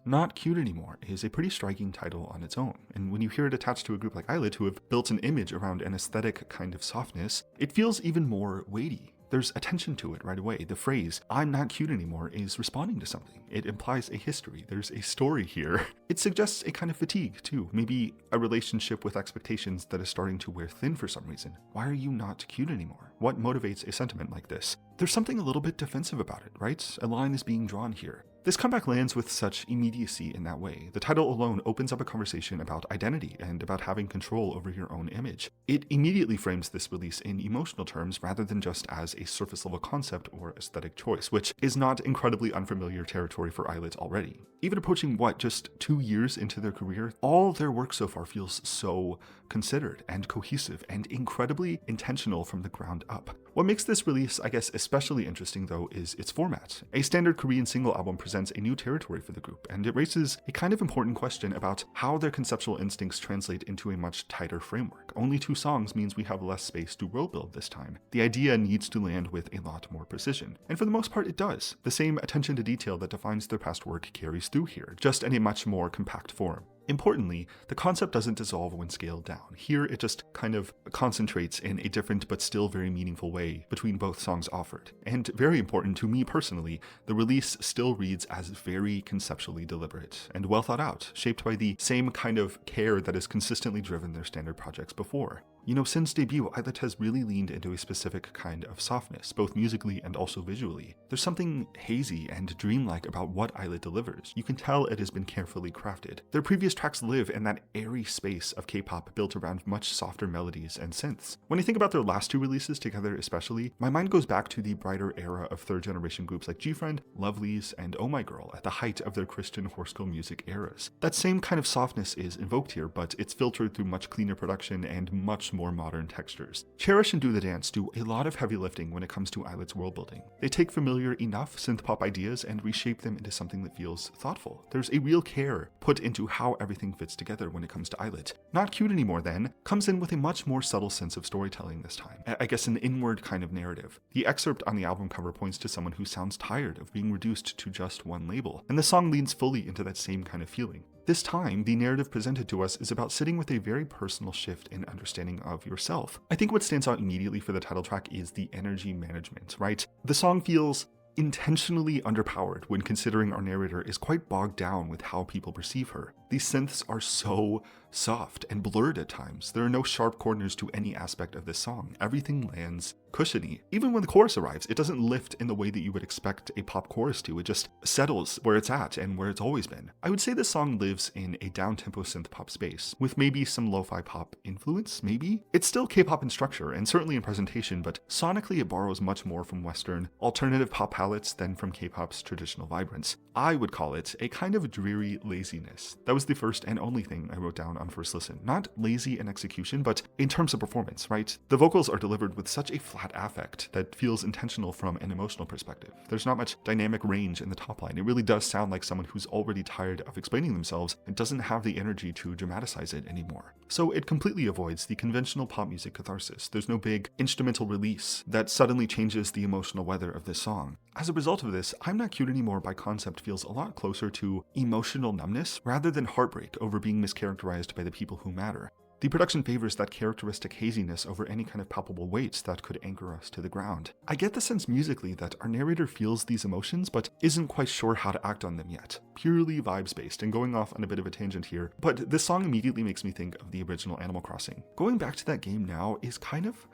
Not Cute Anymore is a pretty striking title on its own, and when you hear it attached to a group like ILLIT who have built an image around an aesthetic kind of softness, it feels even more weighty. There's attention to it right away. The phrase, "I'm not cute anymore," is responding to something. It implies a history. There's a story here. It suggests a kind of fatigue, too. Maybe a relationship with expectations that is starting to wear thin for some reason. Why are you not cute anymore? What motivates a sentiment like this? There's something a little bit defensive about it, right? A line is being drawn here. This comeback lands with such immediacy in that way. The title alone opens up a conversation about identity and about having control over your own image. It immediately frames this release in emotional terms rather than just as a surface level concept or aesthetic choice, which is not incredibly unfamiliar territory for ILLIT already. Even approaching, just 2 years into their career, all their work so far feels so considered and cohesive and incredibly intentional from the ground up. What makes this release, I guess, especially interesting though is its format. A standard Korean single album presents a new territory for the group, and it raises a kind of important question about how their conceptual instincts translate into a much tighter framework. Only 2 songs means we have less space to world build this time. The idea needs to land with a lot more precision, and for the most part it does. The same attention to detail that defines their past work carries through here, just in a much more compact form. Importantly, the concept doesn't dissolve when scaled down. Here, it just kind of concentrates in a different but still very meaningful way between both songs offered. And very important to me personally, the release still reads as very conceptually deliberate and well thought out, shaped by the same kind of care that has consistently driven their standard projects before. Since debut, ILLIT has really leaned into a specific kind of softness, both musically and also visually. There's something hazy and dreamlike about what ILLIT delivers. You can tell it has been carefully crafted. Their previous tracks live in that airy space of K-pop built around much softer melodies and synths. When I think about their last 2 releases together especially, my mind goes back to the brighter era of third-generation groups like GFriend, Lovelyz, and Oh My Girl at the height of their Christian horse girl music eras. That same kind of softness is invoked here, but it's filtered through much cleaner production and much more modern textures. Cherish and Do the Dance do a lot of heavy lifting when it comes to ILLIT's world building. They take familiar enough synth-pop ideas and reshape them into something that feels thoughtful. There's a real care put into how everything fits together when it comes to ILLIT. Not Cute Anymore, then, comes in with a much more subtle sense of storytelling this time. I guess an inward kind of narrative. The excerpt on the album cover points to someone who sounds tired of being reduced to just one label, and the song leans fully into that same kind of feeling. This time, the narrative presented to us is about sitting with a very personal shift in understanding of yourself. I think what stands out immediately for the title track is the energy management, right? The song feels intentionally underpowered when considering our narrator is quite bogged down with how people perceive her. These synths are so soft and blurred at times. There are no sharp corners to any aspect of this song. Everything lands cushiony. Even when the chorus arrives, it doesn't lift in the way that you would expect a pop chorus to. It just settles where it's at and where it's always been. I would say this song lives in a down-tempo synth pop space, with maybe some lo-fi pop influence, maybe? It's still K-pop in structure and certainly in presentation, but sonically it borrows much more from Western alternative pop palettes than from K-pop's traditional vibrance. I would call it a kind of dreary laziness. That was the first and only thing I wrote down on first listen. Not lazy in execution, but in terms of performance, right? The vocals are delivered with such a flat affect that feels intentional from an emotional perspective. There's not much dynamic range in the top line. It really does sound like someone who's already tired of explaining themselves and doesn't have the energy to dramatize it anymore. So it completely avoids the conventional pop music catharsis. There's no big instrumental release that suddenly changes the emotional weather of this song. As a result of this, I'm Not Cute Anymore by concept feels a lot closer to emotional numbness rather than heartbreak over being mischaracterized by the people who matter. The production favors that characteristic haziness over any kind of palpable weight that could anchor us to the ground. I get the sense musically that our narrator feels these emotions but isn't quite sure how to act on them yet. Purely vibes-based, and going off on a bit of a tangent here, but this song immediately makes me think of the original Animal Crossing. Going back to that game now is kind of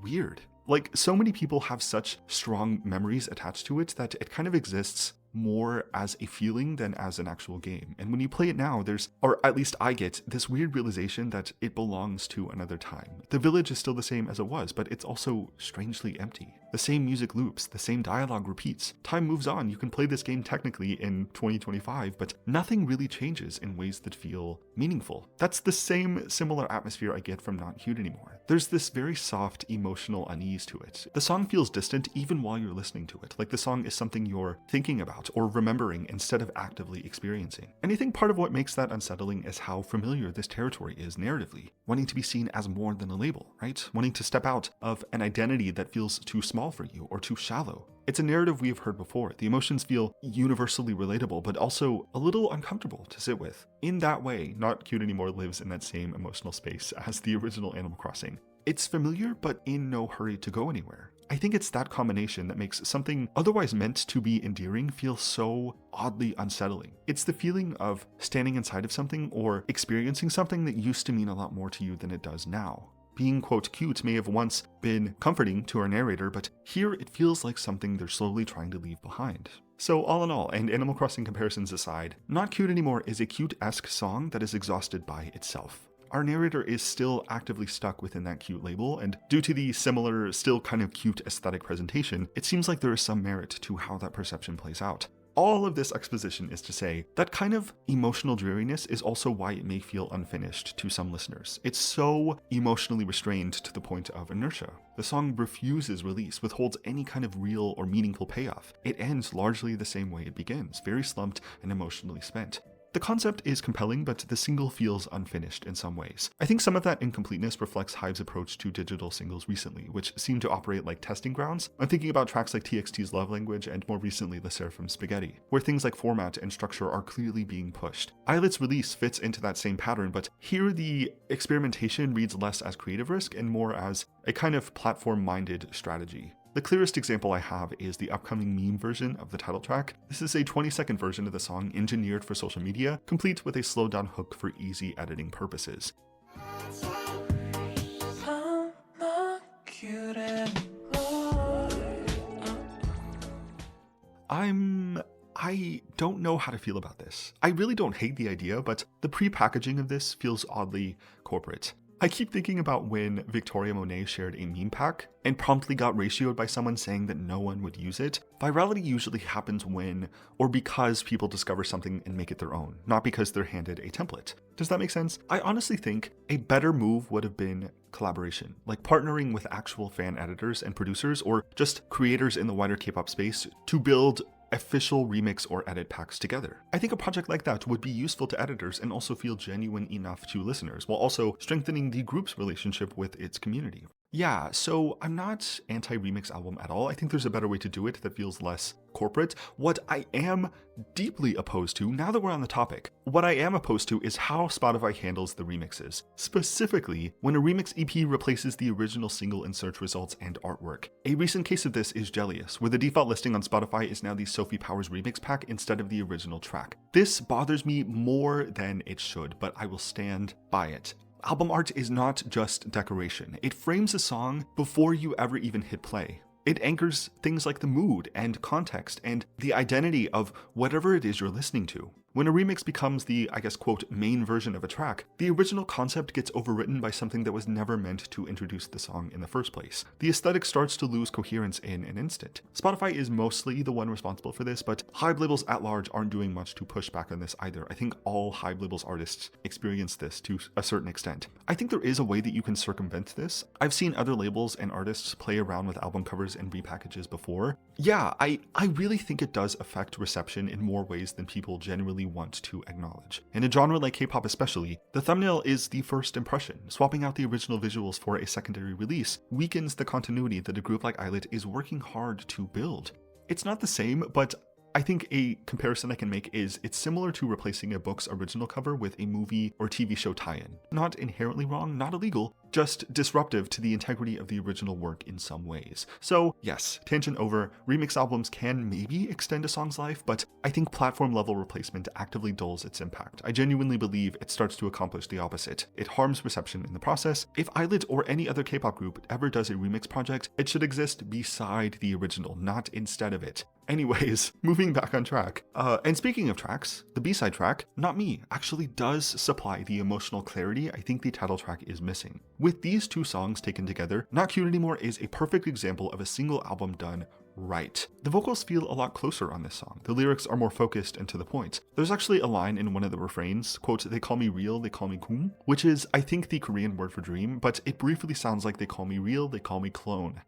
weird. Like, so many people have such strong memories attached to it that it kind of exists more as a feeling than as an actual game. And when you play it now, or at least I get, this weird realization that it belongs to another time. The village is still the same as it was, but it's also strangely empty. The same music loops, the same dialogue repeats. Time moves on. You can play this game technically in 2025, but nothing really changes in ways that feel meaningful. That's the same similar atmosphere I get from Not Cute Anymore. There's this very soft emotional unease to it. The song feels distant even while you're listening to it, like the song is something you're thinking about or remembering instead of actively experiencing. And I think part of what makes that unsettling is how familiar this territory is narratively, wanting to be seen as more than a label, right? Wanting to step out of an identity that feels too small dull for you or too shallow. It's a narrative we've heard before. The emotions feel universally relatable, but also a little uncomfortable to sit with. In that way, Not Cute Anymore lives in that same emotional space as the original Animal Crossing. It's familiar, but in no hurry to go anywhere. I think it's that combination that makes something otherwise meant to be endearing feel so oddly unsettling. It's the feeling of standing inside of something or experiencing something that used to mean a lot more to you than it does now. Being, quote, cute may have once been comforting to our narrator, but here it feels like something they're slowly trying to leave behind. So all in all, and Animal Crossing comparisons aside, Not Cute Anymore is a cute-esque song that is exhausted by itself. Our narrator is still actively stuck within that cute label, and due to the similar, still kind of cute aesthetic presentation, it seems like there is some merit to how that perception plays out. All of this exposition is to say that kind of emotional dreariness is also why it may feel unfinished to some listeners. It's so emotionally restrained to the point of inertia. The song refuses release, withholds any kind of real or meaningful payoff. It ends largely the same way it begins, very slumped and emotionally spent. The concept is compelling, but the single feels unfinished in some ways. I think some of that incompleteness reflects Hive's approach to digital singles recently, which seem to operate like testing grounds. I'm thinking about tracks like TXT's Love Language and more recently The Seraphim Spaghetti, where things like format and structure are clearly being pushed. ILLIT's release fits into that same pattern, but here the experimentation reads less as creative risk and more as a kind of platform-minded strategy. The clearest example I have is the upcoming meme version of the title track. This is a 20-second version of the song engineered for social media, complete with a slowed-down hook for easy editing purposes. I don't know how to feel about this. I really don't hate the idea, but the pre-packaging of this feels oddly corporate. I keep thinking about when Victoria Monet shared a meme pack and promptly got ratioed by someone saying that no one would use it. Virality usually happens when or because people discover something and make it their own, not because they're handed a template. Does that make sense? I honestly think a better move would have been collaboration, like partnering with actual fan editors and producers or just creators in the wider K-pop space to build official remix or edit packs together. I think a project like that would be useful to editors and also feel genuine enough to listeners, while also strengthening the group's relationship with its community. Yeah, so I'm not anti-remix album at all. I think there's a better way to do it that feels less corporate. What I am deeply opposed to, now that we're on the topic, what I am opposed to is how Spotify handles the remixes. Specifically, when a remix EP replaces the original single in search results and artwork. A recent case of this is Jellius, where the default listing on Spotify is now the Sophie Powers remix pack instead of the original track. This bothers me more than it should, but I will stand by it. Album art is not just decoration. It frames a song before you ever even hit play. It anchors things like the mood and context and the identity of whatever it is you're listening to. When a remix becomes the, I guess, quote, main version of a track, the original concept gets overwritten by something that was never meant to introduce the song in the first place. The aesthetic starts to lose coherence in an instant. Spotify is mostly the one responsible for this, but Hive labels at large aren't doing much to push back on this either. I think all Hive labels artists experience this to a certain extent. I think there is a way that you can circumvent this. I've seen other labels and artists play around with album covers and repackages before. Yeah, I really think it does affect reception in more ways than people generally want to acknowledge. In a genre like K-pop especially, the thumbnail is the first impression. Swapping out the original visuals for a secondary release weakens the continuity that a group like ILLIT is working hard to build. It's not the same, but I think a comparison I can make is it's similar to replacing a book's original cover with a movie or TV show tie-in. Not inherently wrong, not illegal, just disruptive to the integrity of the original work in some ways. So yes, tangent over, remix albums can maybe extend a song's life, but I think platform-level replacement actively dulls its impact. I genuinely believe it starts to accomplish the opposite. It harms reception in the process. If ILLIT or any other K-pop group ever does a remix project, it should exist beside the original, not instead of it. Anyways, moving back on track. And speaking of tracks, the B-side track, Not Me, actually does supply the emotional clarity I think the title track is missing. With these two songs taken together, Not Cute Anymore is a perfect example of a single album done right. The vocals feel a lot closer on this song. The lyrics are more focused and to the point. There's actually a line in one of the refrains, quote, "They call me real, they call me kum," which is, I think, the Korean word for dream, but it briefly sounds like they call me real, they call me clone.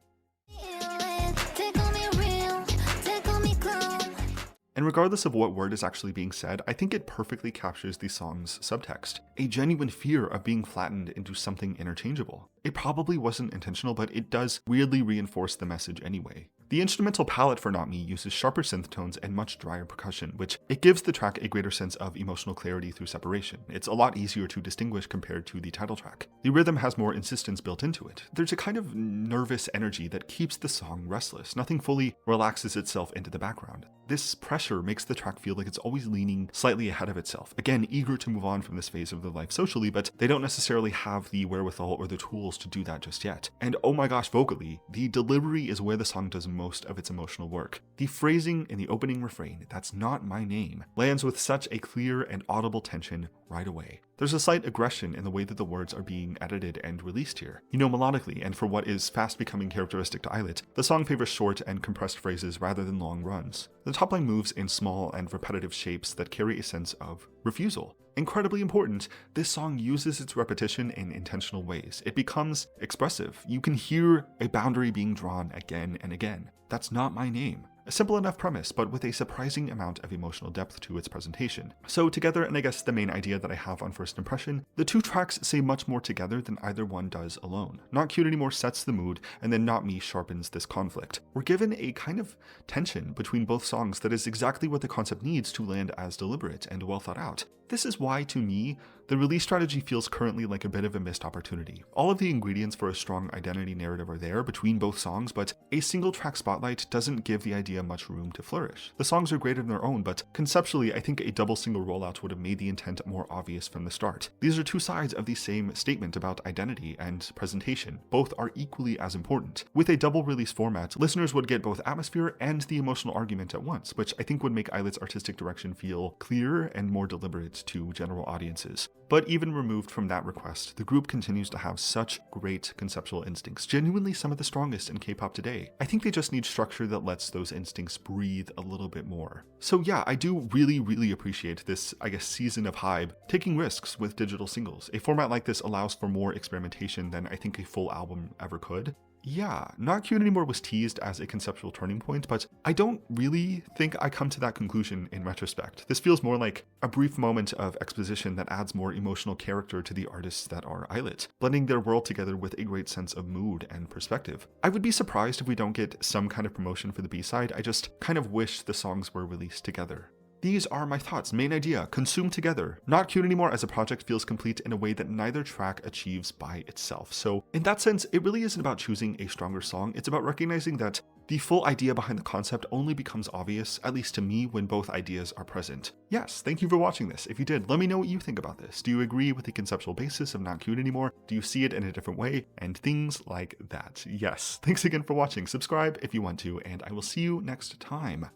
And regardless of what word is actually being said, I think it perfectly captures the song's subtext, a genuine fear of being flattened into something interchangeable. It probably wasn't intentional, but it does weirdly reinforce the message anyway. The instrumental palette for Not Me uses sharper synth tones and much drier percussion, which it gives the track a greater sense of emotional clarity through separation. It's a lot easier to distinguish compared to the title track. The rhythm has more insistence built into it. There's a kind of nervous energy that keeps the song restless. Nothing fully relaxes itself into the background. This pressure makes the track feel like it's always leaning slightly ahead of itself. Again, eager to move on from this phase of their life socially, but they don't necessarily have the wherewithal or the tools to do that just yet. And oh my gosh, vocally, the delivery is where the song does most of its emotional work. The phrasing in the opening refrain, "That's not my name," lands with such a clear and audible tension right away. There's a slight aggression in the way that the words are being edited and released here. Melodically, and for what is fast becoming characteristic to ILLIT, the song favors short and compressed phrases rather than long runs. The top line moves in small and repetitive shapes that carry a sense of refusal. Incredibly important, this song uses its repetition in intentional ways. It becomes expressive. You can hear a boundary being drawn again and again. That's not my name. A simple enough premise, but with a surprising amount of emotional depth to its presentation. So together, and I guess the main idea that I have on first impression, the two tracks say much more together than either one does alone. Not Cute Anymore sets the mood, and then Not Me sharpens this conflict. We're given a kind of tension between both songs that is exactly what the concept needs to land as deliberate and well thought out. This is why, to me, the release strategy feels currently like a bit of a missed opportunity. All of the ingredients for a strong identity narrative are there between both songs, but a single track spotlight doesn't give the idea much room to flourish. The songs are great on their own, but conceptually, I think a double single rollout would have made the intent more obvious from the start. These are two sides of the same statement about identity and presentation. Both are equally as important. With a double release format, listeners would get both atmosphere and the emotional argument at once, which I think would make ILLIT's artistic direction feel clearer and more deliberate to general audiences. But even removed from that request, the group continues to have such great conceptual instincts, genuinely some of the strongest in K-pop today. I think they just need structure that lets those instincts breathe a little bit more. So yeah, I do really appreciate this, I guess, season of Hybe taking risks with digital singles. A format like this allows for more experimentation than I think a full album ever could. Yeah, Not Cute Anymore was teased as a conceptual turning point, but I don't really think I come to that conclusion in retrospect. This feels more like a brief moment of exposition that adds more emotional character to the artists that are ILLIT, blending their world together with a great sense of mood and perspective. I would be surprised if we don't get some kind of promotion for the B-side. I just kind of wish the songs were released together. These are my thoughts. Main idea, consume together. Not Cute Anymore as a project feels complete in a way that neither track achieves by itself. So in that sense, it really isn't about choosing a stronger song. It's about recognizing that the full idea behind the concept only becomes obvious, at least to me, when both ideas are present. Yes, thank you for watching this. If you did, let me know what you think about this. Do you agree with the conceptual basis of Not Cute Anymore? Do you see it in a different way? And things like that. Yes, thanks again for watching. Subscribe if you want to, and I will see you next time.